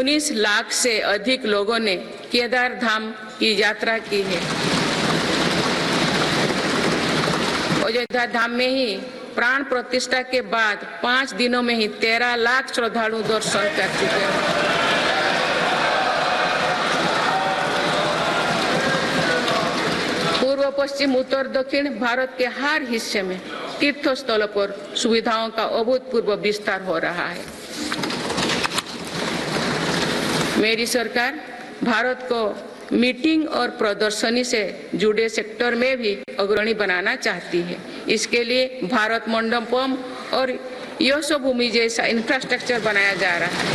19 लाख से अधिक लोगों ने केदार धाम की यात्रा की है। अयोध्या धाम में ही प्राण प्रतिष्ठा के बाद 5 दिनों में ही 13 लाख श्रद्धालु दर्शन कर चुके हैं। पूर्व पश्चिम उत्तर दक्षिण भारत के हर हिस्से में तीर्थ स्थलों पर सुविधाओं का अभूतपूर्व विस्तार हो रहा है। मेरी सरकार भारत को मीटिंग और प्रदर्शनी से जुड़े सेक्टर में भी अग्रणी बनाना चाहती है। इसके लिए भारत मंडपम और यशोभूमि जैसा इंफ्रास्ट्रक्चर बनाया जा रहा है।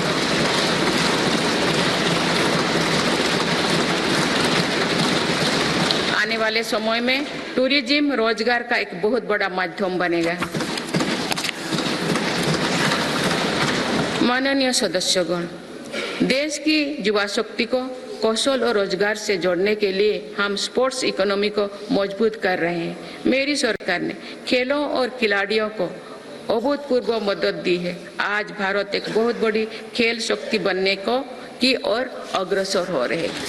आने वाले समय में टूरिज्म रोजगार का एक बहुत बड़ा माध्यम बनेगा। माननीय सदस्यगण, देश की युवा शक्ति को कौशल और रोजगार से जोड़ने के लिए हम स्पोर्ट्स इकोनॉमी को मजबूत कर रहे हैं। मेरी सरकार ने खेलों और खिलाड़ियों को अभूतपूर्व मदद दी है। आज भारत एक बहुत बड़ी खेल शक्ति बनने की ओर अग्रसर हो रहे हैं।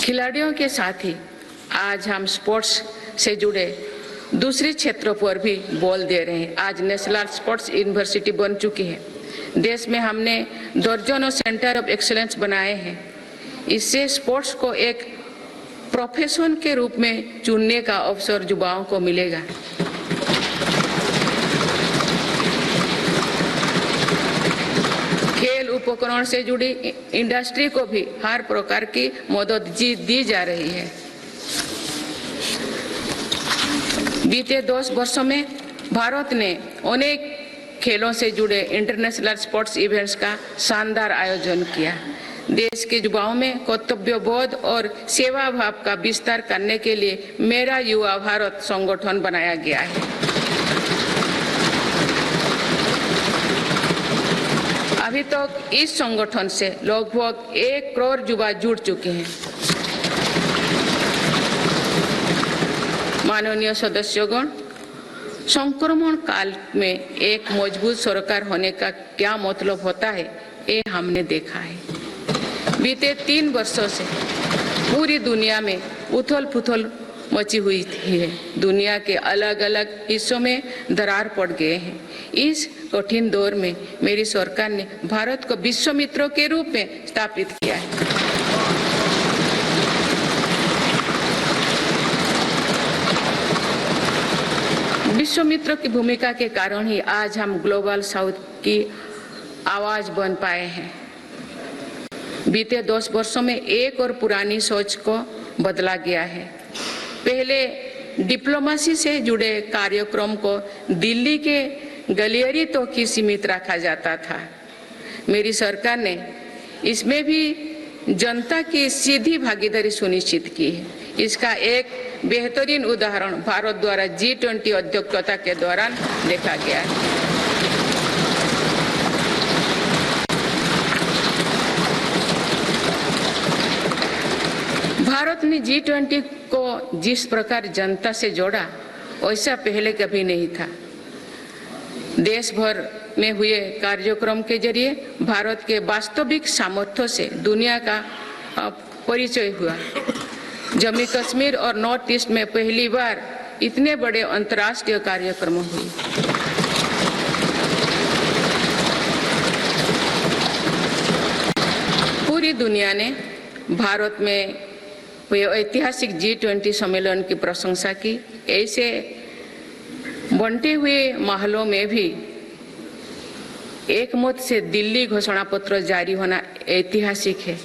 खिलाड़ियों के साथ ही आज हम स्पोर्ट्स से जुड़े दूसरे क्षेत्रों पर भी बल दे रहे हैं। आज नेशनल स्पोर्ट्स यूनिवर्सिटी बन चुकी है। देश में हमने दर्जनों सेंटर ऑफ एक्सीलेंस बनाए हैं। इससे स्पोर्ट्स को एक प्रोफेशन के रूप में चुनने का अवसर युवाओं को मिलेगा। खेल उपकरण से जुड़ी इंडस्ट्री को भी हर प्रकार की मदद दी जा रही है। बीते 10 वर्षों में भारत ने अनेक खेलों से जुड़े इंटरनेशनल स्पोर्ट्स इवेंट्स का शानदार आयोजन किया। देश के युवाओं में कर्तव्य बोध और सेवा भाव का विस्तार करने के लिए मेरा युवा भारत संगठन बनाया गया है। अभी तक इस संगठन से लगभग 1 करोड़ युवा जुड़ चुके हैं। माननीय सदस्यगण, संक्रमण काल में एक मजबूत सरकार होने का क्या मतलब होता है, ये हमने देखा है। बीते 3 वर्षों से पूरी दुनिया में उथल-पुथल मची हुई है। दुनिया के अलग-अलग हिस्सों में दरार पड़ गए हैं। इस कठिन दौर में मेरी सरकार ने भारत को विश्व मित्रों के रूप में स्थापित किया है। विश्व मित्रों की भूमिका के कारण ही आज हम ग्लोबल साउथ की आवाज बन पाए हैं। बीते 10 वर्षों में एक और पुरानी सोच को बदला गया है। पहले डिप्लोमेसी से जुड़े कार्यक्रम को दिल्ली के गलियारे तक ही सीमित रखा जाता था। मेरी सरकार ने इसमें भी जनता की सीधी भागीदारी सुनिश्चित की है। इसका एक बेहतरीन उदाहरण भारत द्वारा G20 अध्यक्षता के दौरान देखा गया है। भारत ने G20 को जिस प्रकार जनता से जोड़ा, वैसा पहले कभी नहीं था। देश भर में हुए कार्यक्रम के जरिए भारत के वास्तविक सामर्थ्य से दुनिया का परिचय हुआ। जम्मू कश्मीर और नॉर्थ ईस्ट में पहली बार इतने बड़े अंतर्राष्ट्रीय कार्यक्रम हुए। पूरी दुनिया ने भारत में हुए ऐतिहासिक G20 सम्मेलन की प्रशंसा की। ऐसे बंटे हुए माहौलों में भी एक मत से दिल्ली घोषणा पत्र जारी होना ऐतिहासिक है।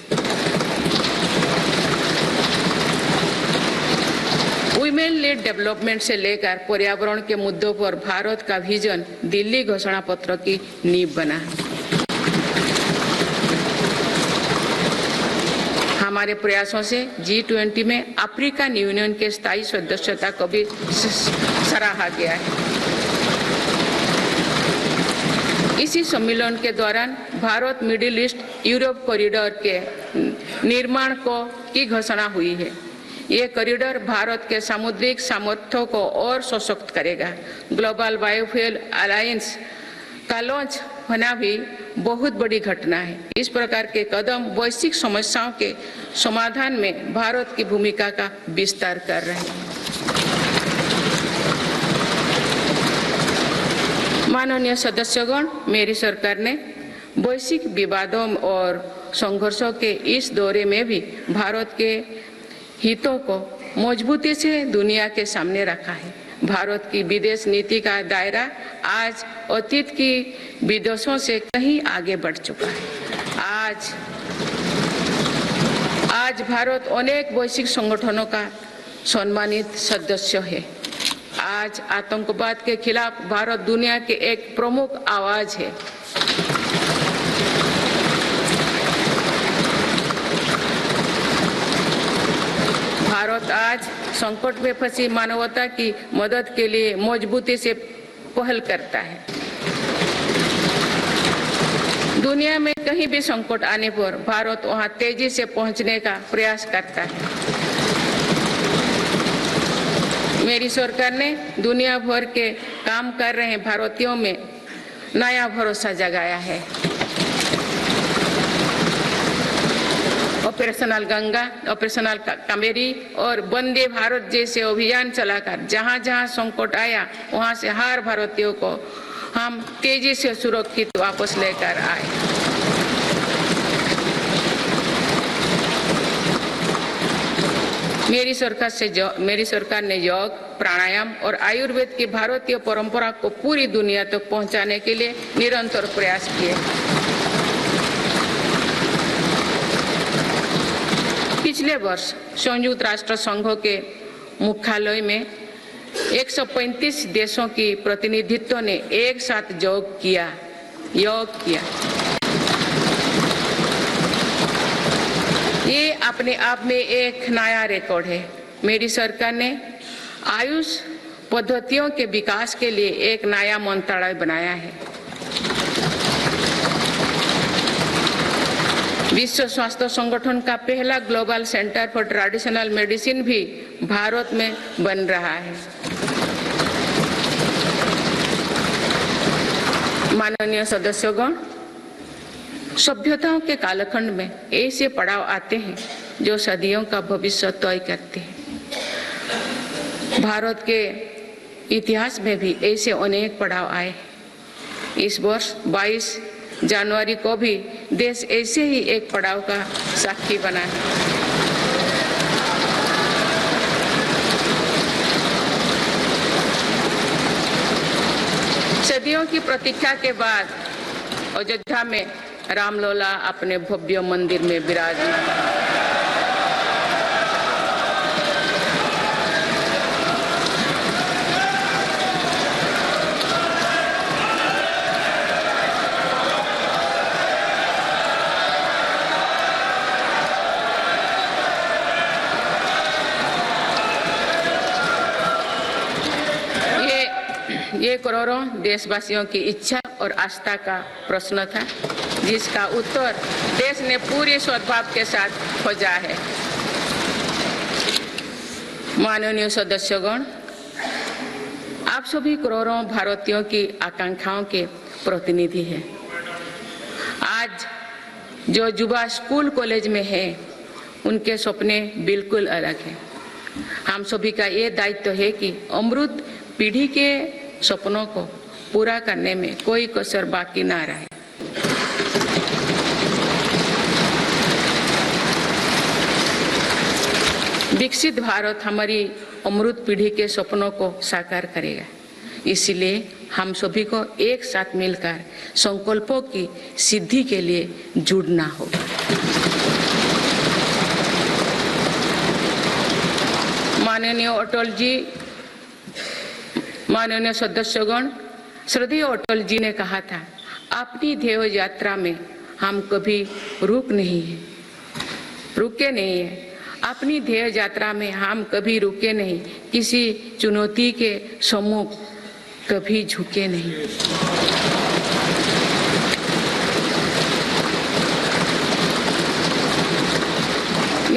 वुमेन लेड डेवलपमेंट से लेकर पर्यावरण के मुद्दों पर भारत का विजन दिल्ली घोषणा पत्र की नींव बना। हमारे प्रयासों से G20 में अफ्रीकन यूनियन के स्थायी सदस्यता को भी सराहा गया है। इसी सम्मेलन के दौरान Bharat middle east Europe corridor के निर्माण की घोषणा हुई है। ये कॉरिडोर भारत के सामुद्रिक सामर्थ्य को और सशक्त करेगा। ग्लोबल बायोफ्यूल अलायंस का लॉन्च होना भी बहुत बड़ी घटना है। इस प्रकार के कदम वैश्विक समस्याओं के समाधान में भारत की भूमिका का विस्तार कर रहे हैं। माननीय सदस्यगण, मेरी सरकार ने वैश्विक विवादों और संघर्षों के इस दौरे में भी भारत के हितों को मजबूती से दुनिया के सामने रखा है। भारत की विदेश नीति का दायरा आज अतीत की विदेशों से कहीं आगे बढ़ चुका है। आज भारत अनेक वैश्विक संगठनों का सम्मानित सदस्य है। आज आतंकवाद के खिलाफ भारत दुनिया के एक प्रमुख आवाज है। भारत आज संकट में फंसी मानवता की मदद के लिए मजबूती से पहल करता है। दुनिया में कहीं भी संकट आने पर भारत वहां तेजी से पहुंचने का प्रयास करता है। मेरी सरकार ने दुनिया भर के काम कर रहे भारतीयों में नया भरोसा जगाया है। ऑपरेशनल गंगा, ऑपरेशनल कावेरी और वंदे भारत जैसे अभियान चलाकर जहां जहां संकट आया वहां से हर भारतीयों को हम तेजी से सुरक्षित वापस लेकर आए। मेरी सरकार ने योग, प्राणायाम और आयुर्वेद की भारतीय परंपरा को पूरी दुनिया तक पहुंचाने के लिए निरंतर प्रयास किए। पिछले वर्ष संयुक्त राष्ट्र संघ के मुख्यालय में 135 देशों की प्रतिनिधित्व ने एक साथ योग किया। ये अपने आप में एक नया रिकॉर्ड है। मेरी सरकार ने आयुष पद्धतियों के विकास के लिए एक नया मंत्रालय बनाया है। विश्व स्वास्थ्य संगठन का पहला global centre for traditional medicine भी भारत में बन रहा है। माननीय सदस्यगण, सभ्यताओं के कालखंड में ऐसे पड़ाव आते हैं जो सदियों का भविष्य तय करते हैं। भारत के इतिहास में भी ऐसे अनेक पड़ाव आए। इस वर्ष 22 जनवरी को भी देश ऐसे ही एक पड़ाव का साक्षी बना है। सदियों की प्रतीक्षा के बाद अयोध्या में रामलला अपने भव्य मंदिर में विराजमान। ये करोड़ों देशवासियों की इच्छा और आस्था का प्रश्न था, जिसका उत्तर देश ने पूरे सद्भाव के साथ खोजा है। माननीय सदस्यगण, आप सभी करोड़ों भारतीयों की आकांक्षाओं के प्रतिनिधि हैं। आज जो युवा स्कूल कॉलेज में है, उनके सपने बिल्कुल अलग हैं। हम सभी का ये दायित्व है कि अमृत पीढ़ी के सपनों को पूरा करने में कोई कसर बाकी ना रहे। विकसित भारत हमारी अमृत पीढ़ी के सपनों को साकार करेगा। इसलिए हम सभी को एक साथ मिलकर संकल्पों की सिद्धि के लिए जुड़ना होगा। माननीय सदस्यगण, श्रद्धेय अटल जी ने कहा था, अपनी ध्येय यात्रा में हम कभी रुके नहीं है। अपनी ध्येय यात्रा में हम कभी रुके नहीं, किसी चुनौती के सम्मुख कभी झुके नहीं।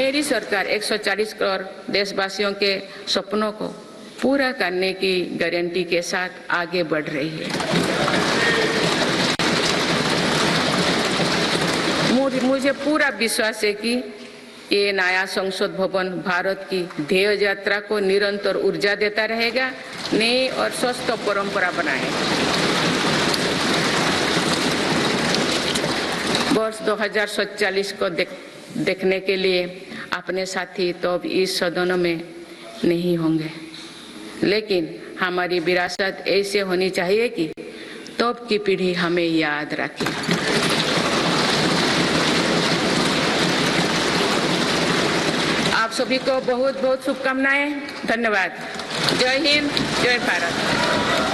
मेरी सरकार 140 करोड़ देशवासियों के सपनों को पूरा करने की गारंटी के साथ आगे बढ़ रही है। मुझे पूरा विश्वास है कि ये नया संसद भवन भारत की ध्येय यात्रा को निरंतर ऊर्जा देता रहेगा, नई और स्वस्थ परंपरा बनाएगा। वर्ष 2047 को देखने के लिए अपने साथी तो अब इस सदन में नहीं होंगे, लेकिन हमारी विरासत ऐसे होनी चाहिए कि तब की पीढ़ी हमें याद रखे। आप सभी को बहुत बहुत शुभकामनाएं। धन्यवाद। जय हिंद, जय भारत।